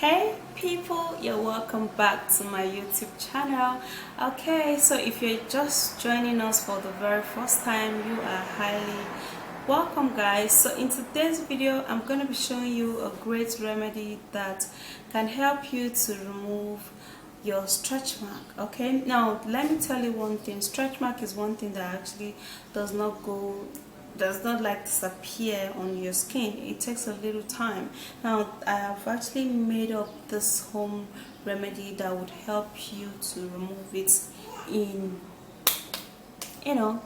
Hey people, you're welcome back to my YouTube channel. Okay, so if you're just joining us for the very first time, you are highly welcome, guys. So in today's video, I'm going to be showing you a great remedy that can help you to remove your stretch mark. Okay, now let me tell you one thing. Stretch mark is one thing that actually does not like disappear on your skin. It takes a little time. Now I have actually made up this home remedy that would help you to remove it in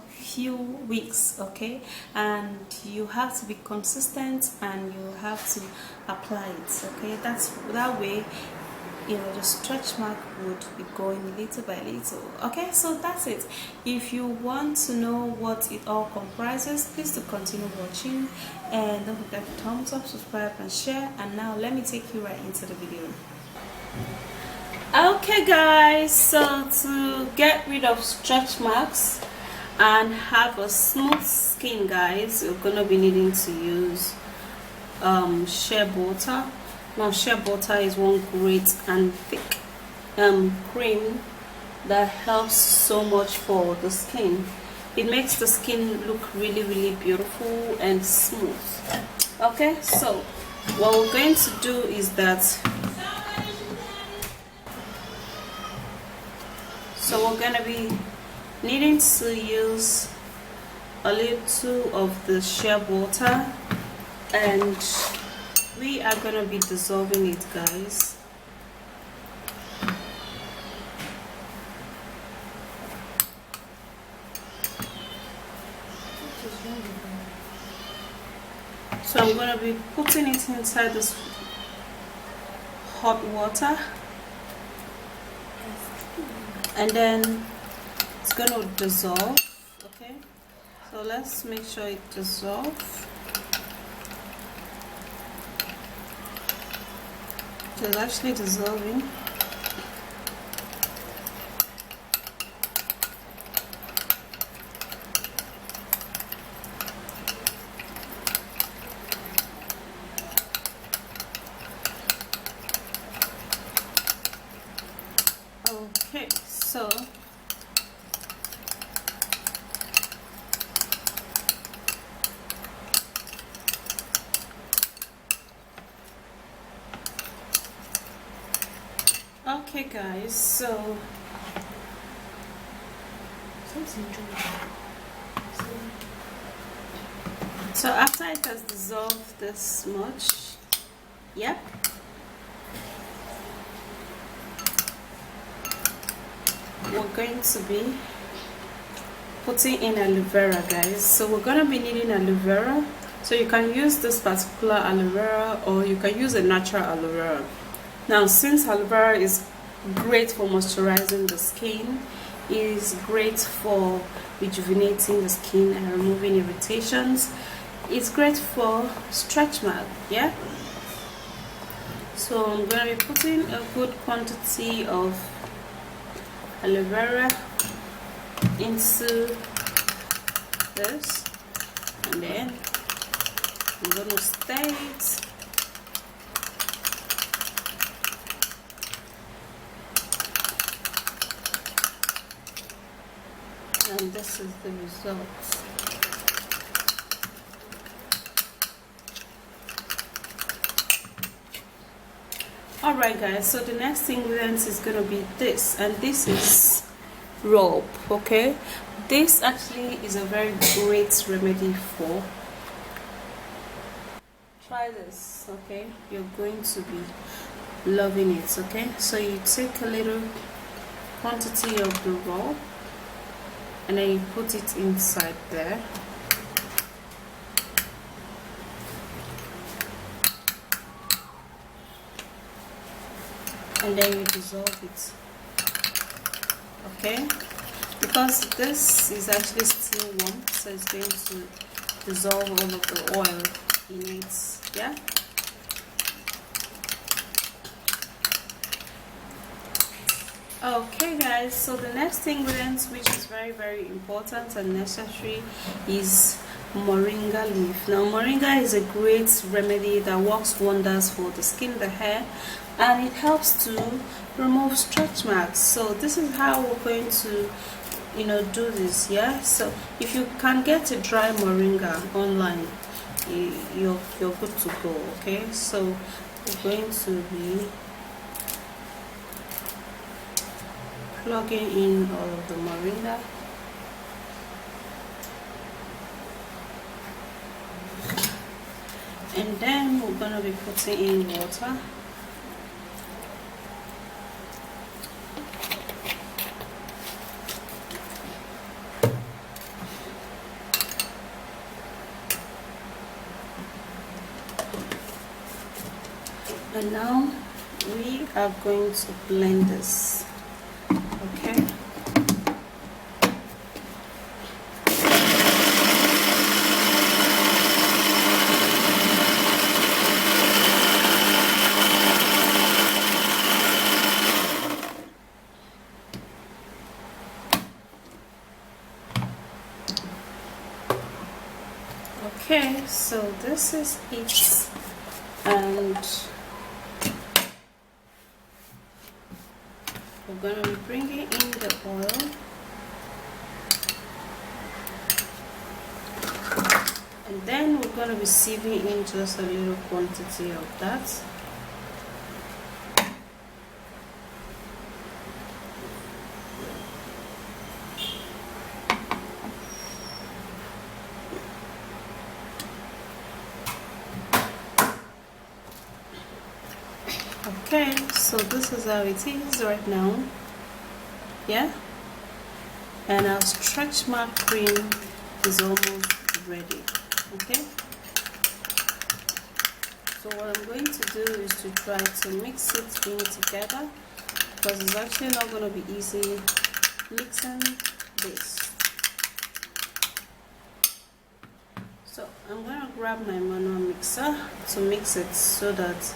few weeks. Okay, and you have to be consistent and you have to apply it. Okay, that way the stretch mark would be going little by little. Okay, so that's it. If you want to know what it all comprises, please do continue watching and don't forget to thumbs up, subscribe and share. And now let me take you right into the video. Okay guys, so to get rid of stretch marks and have a smooth skin, guys, you're gonna be needing to use shea butter. Now shea butter is one great and thick cream that helps so much for the skin. It makes the skin look really beautiful and smooth. Okay, so what we're going to do is that we're going to be needing to use a little of the shea butter, and we are going to be dissolving it, guys. So I'm going to be putting it inside this hot water, and then it's going to dissolve. Okay, so let's make sure it dissolves. It's actually dissolving. Okay, so okay guys, so after it has dissolved this much, yep, we're going to be putting in aloe vera, guys. So we're going to be needing aloe vera. So you can use this particular aloe vera or you can use a natural aloe vera. Now, since aloe vera is great for moisturizing the skin, is great for rejuvenating the skin and removing irritations, it's great for stretch mark. Yeah, so I'm going to be putting a good quantity of aloe vera into this, and then I'm going to stir it. And this is the result. Alright guys, so the next ingredient is going to be this, and this is Rubb. Okay, this actually is a very great remedy for. Try this, okay? You're going to be loving it. Okay, so you take a little quantity of the Rubb and then you put it inside there, and then you dissolve it. Okay, because this is actually still warm, so it's going to dissolve all of the oil in it. Yeah, okay guys, so the next ingredient, which is very important and necessary, is moringa leaf. Now moringa is a great remedy that works wonders for the skin, the hair, and it helps to remove stretch marks. So this is how we're going to do this. Yeah, so if you can get a dry moringa online, you're good to go. Okay, so we're going to be plugging in all of the moringa. And then we're going to be putting in water. And now we are going to blend this. Okay. Okay, so this is it, and we're going to be bringing in the oil, and then we're going to be sieving in just a little quantity of that. Okay, so this is how it is right now. Yeah, and our stretch mark cream is almost ready. Okay, so what I'm going to do is to try to mix it in together, because it's actually not going to be easy mixing this. So I'm going to grab my manual mixer to mix it so that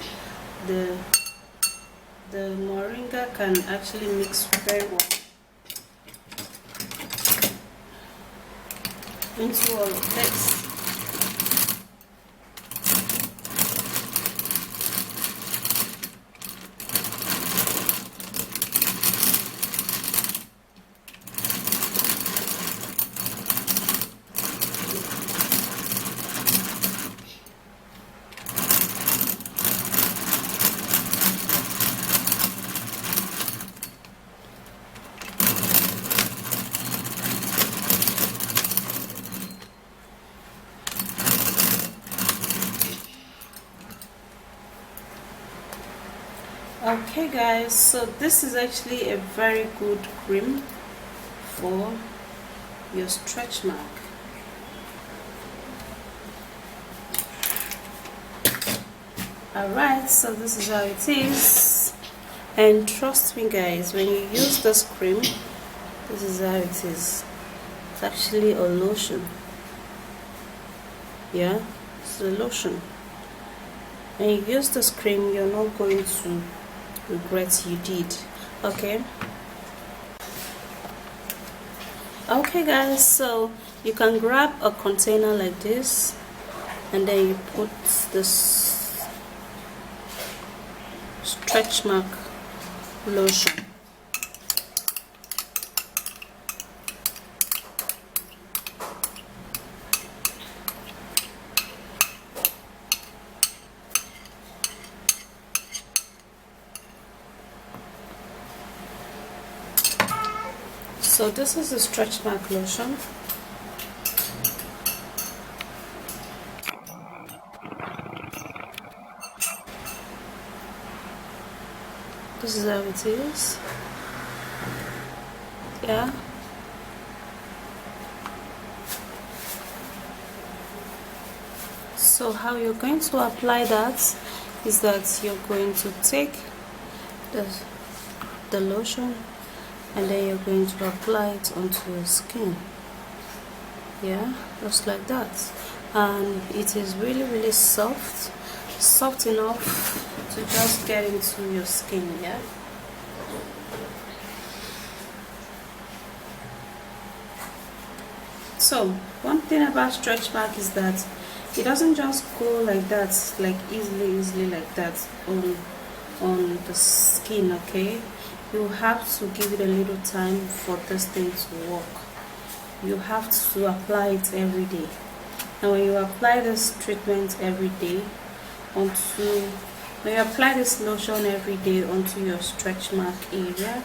the moringa can actually mix very well into all of this. Okay guys, so this is actually a very good cream for your stretch mark. Alright, so this is how it is, and trust me guys, when you use this cream, this is how it is. It's actually a lotion. Yeah, it's a lotion. And you use this cream, you're not going to regret you did. Okay guys, so you can grab a container like this, and then you put this stretch mark lotion. So this is a stretch mark lotion. This is how it is. Yeah. So how you're going to apply that is that you're going to take the lotion, and then you're going to apply it onto your skin. Yeah, just like that. And it is really soft enough to just get into your skin. Yeah, So one thing about stretch mark is that it doesn't just go like that, like easily like that on the skin. Okay, you have to give it a little time for this thing to work. You have to apply it every day. Now when you apply this treatment every day when you apply this lotion every day onto your stretch mark area,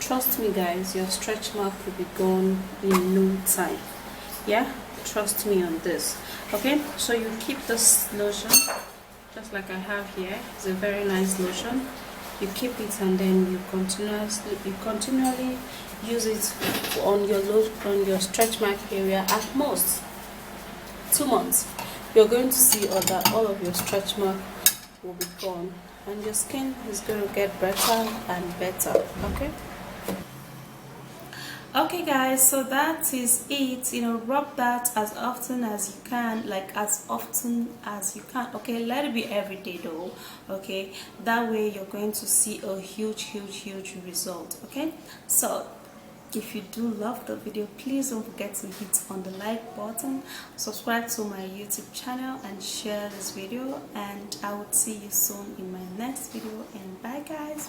trust me guys, your stretch mark will be gone in no time. Yeah, trust me on this. Okay, so you keep this lotion just like I have here. It's a very nice lotion. You keep it and then you continually use it on your stretch mark area. At most 2 months, you're going to see all of your stretch mark will be gone, and your skin is going to get better and better. Okay guys, so that is it. Rub that as often as you can, okay, let it be every day though. Okay, that way you're going to see a huge result. Okay, so if you do love the video, please don't forget to hit on the like button, subscribe to my YouTube channel, and share this video, and I will see you soon in my next video. And bye guys.